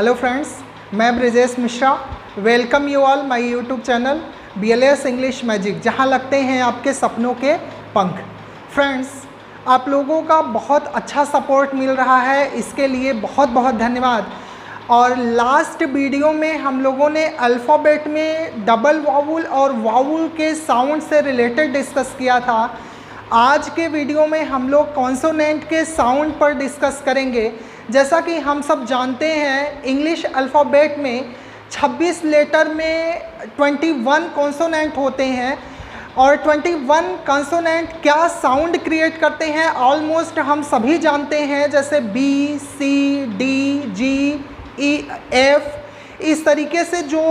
Hello friends, मैं Brijesh Mishra. Welcome you all my YouTube channel BLS English magic, जहां लगते हैं आपके सपनों के पंख। फ्रेंड्स, आप लोगों का बहुत अच्छा सपोर्ट मिल रहा है, इसके लिए बहुत बहुत धन्यवाद। और लास्ट वीडियो में हम लोगों ने अल्फ़ाबेट में डबल वावुल और वावुल के साउंड से रिलेटेड डिस्कस किया था। आज के वीडियो में हम लोग कॉन्सोनेंट के साउंड पर डिस्कस करेंगे। जैसा कि हम सब जानते हैं, इंग्लिश अल्फ़ाबेट में 26 लेटर में 21 कॉन्सोनेंट होते हैं और 21 कॉन्सोनेंट क्या साउंड क्रिएट करते हैं ऑलमोस्ट हम सभी जानते हैं। जैसे B, C, D, G, E, F, इस तरीके से जो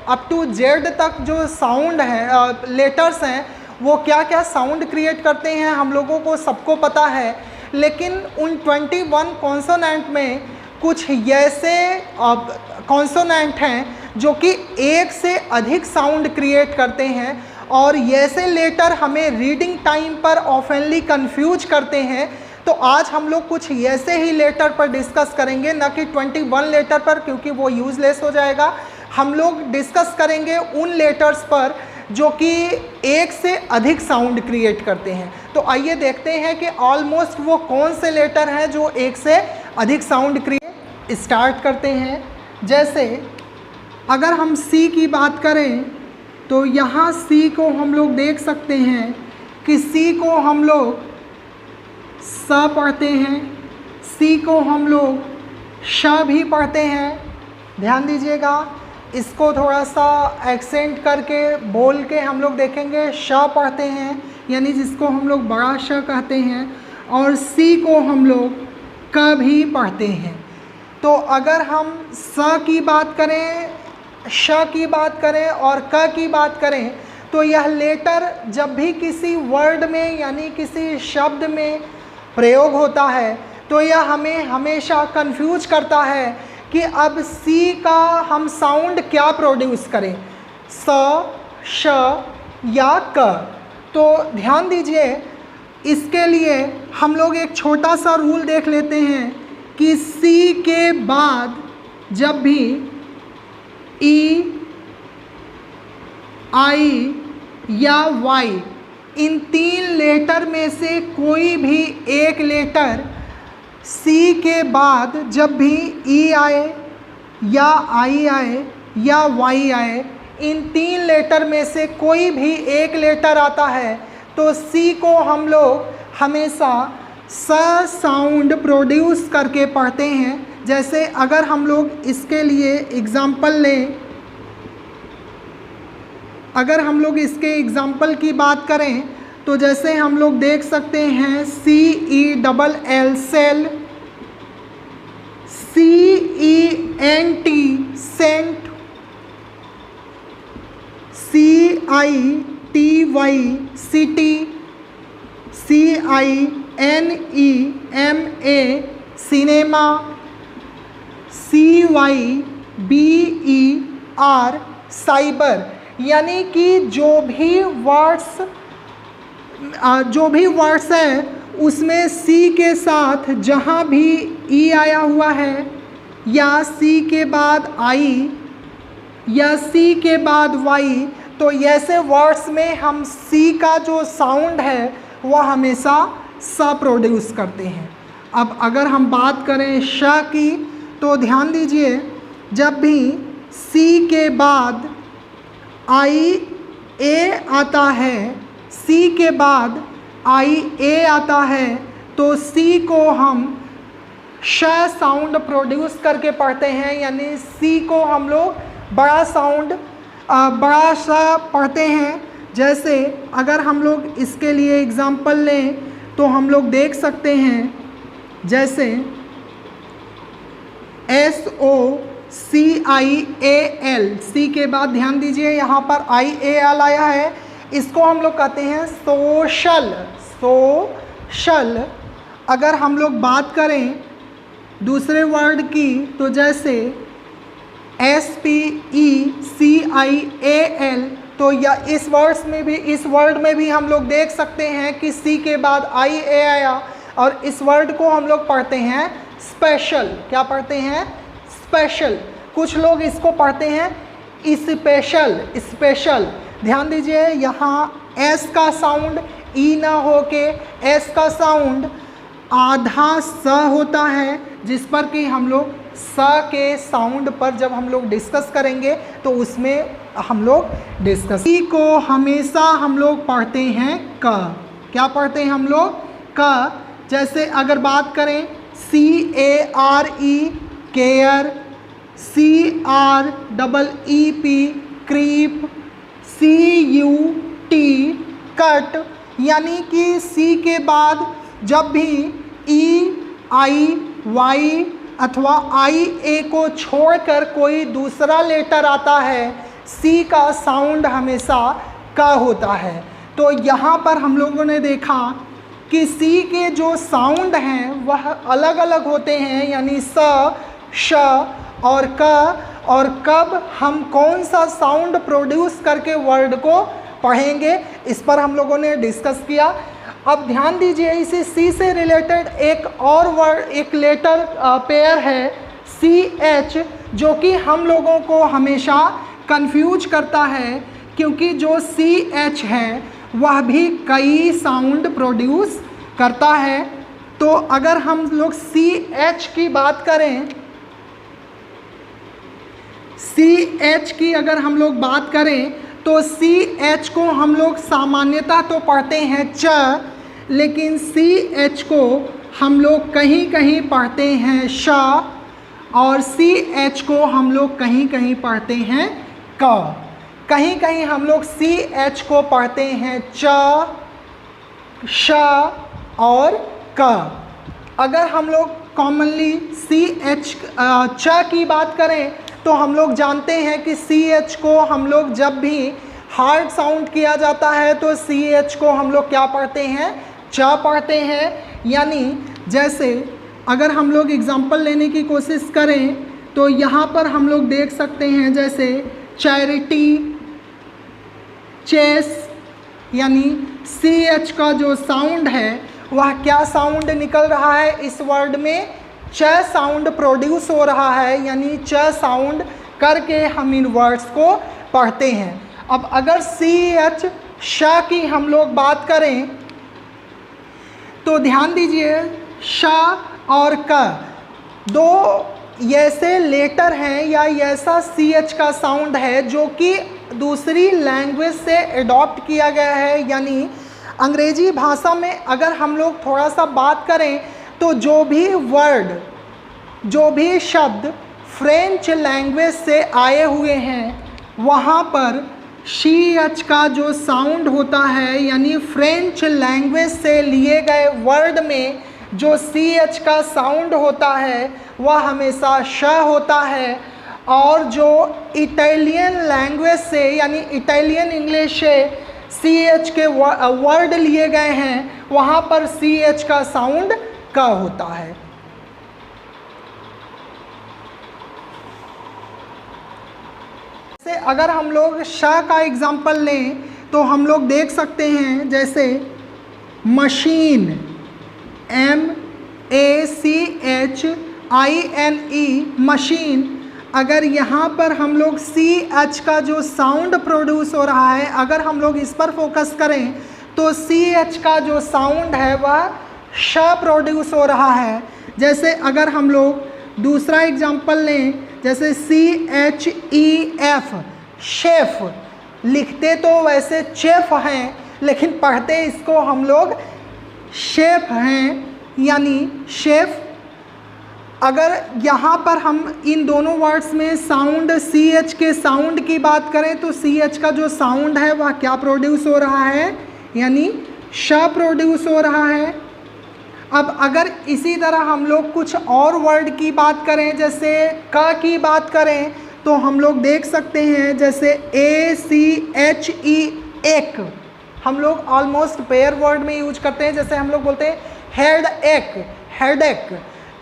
अप टू Z तक जो साउंड है, लेटर्स हैं, वो क्या क्या साउंड क्रिएट करते हैं हम लोगों को सबको पता है। लेकिन उन 21 कॉन्सोनेंट में कुछ ऐसे कॉन्सोनेंट हैं जो कि एक से अधिक साउंड क्रिएट करते हैं और ऐसे लेटर हमें रीडिंग टाइम पर ऑफनली कंफ्यूज करते हैं। तो आज हम लोग कुछ ऐसे ही लेटर पर डिस्कस करेंगे, न कि 21 लेटर पर, क्योंकि वो यूज़लेस हो जाएगा। हम लोग डिस्कस करेंगे उन लेटर्स पर जो कि एक से अधिक साउंड क्रिएट करते हैं। तो आइए देखते हैं कि ऑलमोस्ट वो कौन से लेटर हैं जो एक से अधिक साउंड क्रिएट स्टार्ट करते हैं। जैसे अगर हम C की बात करें तो यहाँ C को हम लोग देख सकते हैं कि C को हम लोग स पढ़ते हैं, C को हम लोग श भी पढ़ते हैं। ध्यान दीजिएगा, इसको थोड़ा सा एक्सेंट करके बोल के हम लोग देखेंगे, श पढ़ते हैं, यानी जिसको हम लोग बड़ा श कहते हैं, और C को हम लोग क भी पढ़ते हैं। तो अगर हम स की बात करें, श की बात करें और क की बात करें, तो यह लेटर जब भी किसी वर्ड में यानी किसी शब्द में प्रयोग होता है तो यह हमें हमेशा कंफ्यूज करता है कि अब C का हम साउंड क्या प्रोड्यूस करें, स, श या क। तो ध्यान दीजिए, इसके लिए हम लोग एक छोटा सा रूल देख लेते हैं कि C के बाद जब भी E, I या Y, इन तीन लेटर में से कोई भी एक लेटर C के बाद जब भी E आए या I आए या Y आए, इन तीन लेटर में से कोई भी एक लेटर आता है तो C को हम लोग हमेशा स साउंड प्रोड्यूस करके पढ़ते हैं। जैसे अगर हम लोग इसके लिए एग्ज़ाम्पल लें, अगर हम लोग इसके एग्ज़ाम्पल की बात करें तो जैसे हम लोग देख सकते हैं CELL cell, CENT cent, CITY city, CINEMA cinema, CYBER cyber. यानी कि जो भी वर्ड्स हैं उसमें C के साथ जहाँ भी E आया हुआ है या C के बाद I या C के बाद Y, तो ऐसे वर्ड्स में हम C का जो साउंड है वह हमेशा स प्रोड्यूस करते हैं। अब अगर हम बात करें श की तो ध्यान दीजिए, जब भी C के बाद IA आता है, C के बाद IA आता है, तो C को हम श साउंड प्रोड्यूस करके पढ़ते हैं, यानी C को हम लोग बड़ा साउंड, बड़ा सा पढ़ते हैं। जैसे अगर हम लोग इसके लिए एग्ज़ाम्पल लें तो हम लोग देख सकते हैं, जैसे SOCIAL, C के बाद ध्यान दीजिए यहाँ पर IAL आया है, इसको हम लोग कहते हैं सोशल। सोशल। अगर हम लोग बात करें दूसरे वर्ड की तो जैसे SPECIAL, तो या इस वर्ड में भी हम लोग देख सकते हैं कि C के बाद IA आया और इस वर्ड को हम लोग पढ़ते हैं स्पेशल। क्या पढ़ते हैं? स्पेशल, कुछ लोग इसको पढ़ते हैं स्पेशल, स्पेशल। ध्यान दीजिए यहाँ एस का साउंड ई ना होके एस का साउंड आधा स होता है, जिस पर कि हम लोग स के साउंड पर जब हम लोग डिस्कस करेंगे तो उसमें हम लोग डिस्कस। ई को हमेशा हम लोग पढ़ते हैं क। क्या पढ़ते हैं हम लोग? क। जैसे अगर बात करें CARE care, CREEP creep, CUT cut, यानी कि सी के बाद जब भी EIY अथवा IA को छोड़कर कोई दूसरा लेटर आता है, सी का साउंड हमेशा क होता है। तो यहाँ पर हम लोगों ने देखा कि सी के जो साउंड हैं वह अलग अलग होते हैं, यानी स, श और क, और कब हम कौन सा साउंड प्रोड्यूस करके वर्ड को पढ़ेंगे इस पर हम लोगों ने डिस्कस किया। अब ध्यान दीजिए इसी सी से रिलेटेड एक और वर्ड, एक लेटर पेयर है CH, जो कि हम लोगों को हमेशा कंफ्यूज करता है, क्योंकि जो CH है वह भी कई साउंड प्रोड्यूस करता है। तो अगर हम लोग CH की बात करें, CH की अगर हम लोग बात करें तो CH को हम लोग सामान्यतः तो पढ़ते हैं च, लेकिन CH को हम लोग कहीं कहीं पढ़ते हैं श, और CH को हम लोग कहीं कहीं पढ़ते हैं क। कहीं कहीं हम लोग CH को पढ़ते हैं च, श और क। अगर हम लोग कॉमनली CH च की बात करें तो हम लोग जानते हैं कि CH को हम लोग जब भी हार्ड साउंड किया जाता है तो CH को हम लोग क्या पढ़ते हैं? च पढ़ते हैं। यानी जैसे अगर हम लोग एग्जांपल लेने की कोशिश करें तो यहाँ पर हम लोग देख सकते हैं, जैसे चैरिटी, चेस, यानी CH का जो साउंड है वह क्या साउंड निकल रहा है? इस वर्ड में च साउंड प्रोड्यूस हो रहा है, यानी च साउंड करके हम इन वर्ड्स को पढ़ते हैं। अब अगर CH श की हम लोग बात करें तो ध्यान दीजिए श और क दो ऐसे लेटर हैं या ऐसा CH का साउंड है जो कि दूसरी लैंग्वेज से एडॉप्ट किया गया है। यानी अंग्रेजी भाषा में अगर हम लोग थोड़ा सा बात करें तो जो भी वर्ड, जो भी शब्द फ्रेंच लैंग्वेज से आए हुए हैं वहाँ पर CH का जो साउंड होता है, यानी फ्रेंच लैंग्वेज से लिए गए वर्ड में जो CH का साउंड होता है वह हमेशा श होता है, और जो इटालियन लैंग्वेज से यानी इटालियन इंग्लिश से CH के वर्ड लिए गए हैं वहाँ पर CH का साउंड क होता है। जैसे अगर हम लोग श का एग्जाम्पल लें तो हम लोग देख सकते हैं, जैसे मशीन, MACHINE, मशीन। अगर यहाँ पर हम लोग CH का जो साउंड प्रोड्यूस हो रहा है, अगर हम लोग इस पर फोकस करें तो CH का जो साउंड है वह श प्रोड्यूस हो रहा है। जैसे अगर हम लोग दूसरा एग्जांपल लें, जैसे CHEF, शेफ, लिखते तो वैसे चेफ हैं लेकिन पढ़ते इसको हम लोग शेफ हैं, यानी शेफ। अगर यहाँ पर हम इन दोनों वर्ड्स में साउंड CH के साउंड की बात करें तो CH का जो साउंड है वह क्या प्रोड्यूस हो रहा है? यानी श प्रोड्यूस हो रहा है। अब अगर इसी तरह हम लोग कुछ और वर्ड की बात करें, जैसे क की बात करें तो हम लोग देख सकते हैं, जैसे ACHE, एक, हम लोग ऑलमोस्ट पेयर वर्ड में यूज करते हैं। जैसे हम लोग बोलते हैं हेड एक, हेडेक,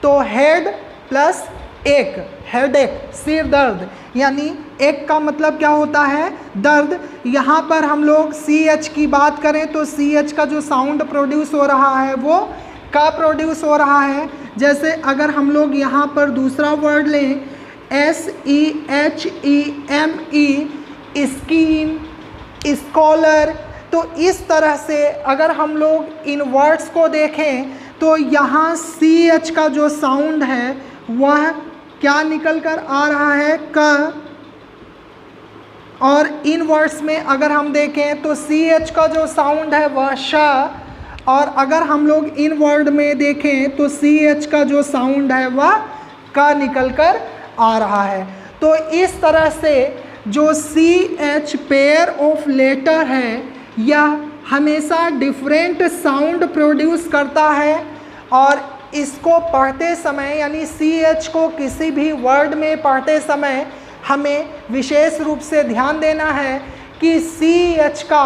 तो हेड प्लस एक, हेडेक, सिर दर्द, यानी एक का मतलब क्या होता है? दर्द। यहाँ पर हम लोग CH की बात करें तो CH का जो साउंड प्रोड्यूस हो रहा है वो का प्रोड्यूस हो रहा है। जैसे अगर हम लोग यहाँ पर दूसरा वर्ड लें SEHEME, स्कीम, स्कॉलर। तो इस तरह से अगर हम लोग इन वर्ड्स को देखें तो यहाँ CH का जो साउंड है वह क्या निकल कर आ रहा है, क। और इन वर्ड्स में अगर हम देखें तो CH का जो साउंड है वह श, और अगर हम लोग इन वर्ड में देखें तो CH का जो साउंड है वह क निकल कर आ रहा है। तो इस तरह से जो CH पेयर ऑफ लेटर है यह हमेशा डिफरेंट साउंड प्रोड्यूस करता है, और इसको पढ़ते समय यानी CH को किसी भी वर्ड में पढ़ते समय हमें विशेष रूप से ध्यान देना है कि CH का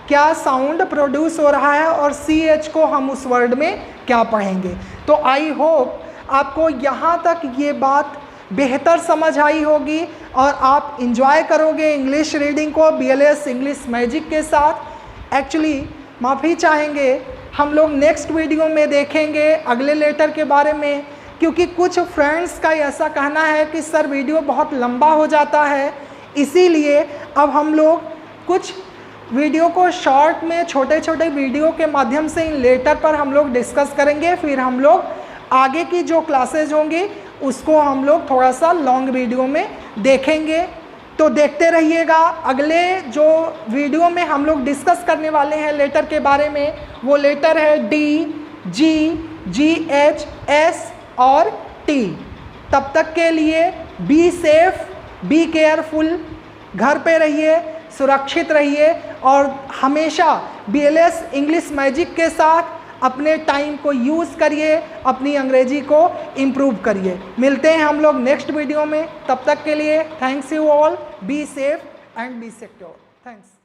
क्या साउंड प्रोड्यूस हो रहा है और CH को हम उस वर्ड में क्या पढ़ेंगे। तो आई होप आपको यहाँ तक ये बात बेहतर समझ आई होगी और आप इंजॉय करोगे इंग्लिश रीडिंग को BLS इंग्लिश मैजिक के साथ। एक्चुअली माफ़ी चाहेंगे, हम लोग नेक्स्ट वीडियो में देखेंगे अगले लेटर के बारे में, क्योंकि कुछ फ्रेंड्स का ऐसा कहना है कि सर वीडियो बहुत लंबा हो जाता है, इसीलिए अब हम लोग कुछ वीडियो को शॉर्ट में छोटे छोटे वीडियो के माध्यम से इन लेटर पर हम लोग डिस्कस करेंगे। फिर हम लोग आगे की जो क्लासेज होंगी उसको हम लोग थोड़ा सा लॉन्ग वीडियो में देखेंगे। तो देखते रहिएगा। अगले जो वीडियो में हम लोग डिस्कस करने वाले हैं लेटर के बारे में, वो लेटर है D, G, GH, S और T। तब तक के लिए बी सेफ, बी केयरफुल, घर पे रहिए, सुरक्षित रहिए और हमेशा BLS इंग्लिश मैजिक के साथ अपने टाइम को यूज़ करिए, अपनी अंग्रेजी को इम्प्रूव करिए। मिलते हैं हम लोग नेक्स्ट वीडियो में, तब तक के लिए thanks you all, be safe and be secure. Thanks.